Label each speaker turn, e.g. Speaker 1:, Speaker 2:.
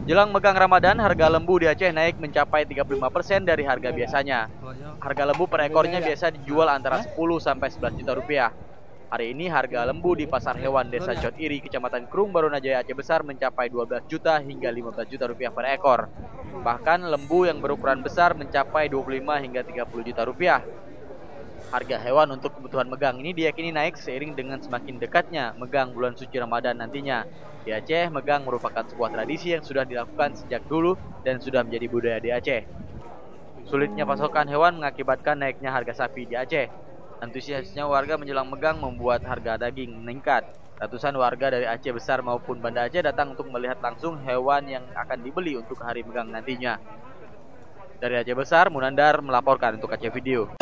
Speaker 1: Jelang megang Ramadan, harga lembu di Aceh naik mencapai 35% dari harga biasanya. Harga lembu per ekornya biasa dijual antara 10 sampai 11 juta rupiah. Hari ini harga lembu di pasar hewan Desa Cot Iri, Kecamatan Krung, Barunajaya, Aceh Besar mencapai 12 juta hingga 15 juta rupiah per ekor. Bahkan lembu yang berukuran besar mencapai 25 hingga 30 juta rupiah. Harga hewan untuk kebutuhan megang ini diyakini naik seiring dengan semakin dekatnya megang bulan suci Ramadan nantinya. Di Aceh, megang merupakan sebuah tradisi yang sudah dilakukan sejak dulu dan sudah menjadi budaya di Aceh. Sulitnya pasokan hewan mengakibatkan naiknya harga sapi di Aceh. Antusiasnya warga menjelang megang membuat harga daging meningkat. Ratusan warga dari Aceh Besar maupun Banda Aceh datang untuk melihat langsung hewan yang akan dibeli untuk hari megang nantinya. Dari Aceh Besar, Munandar melaporkan untuk Aceh Video.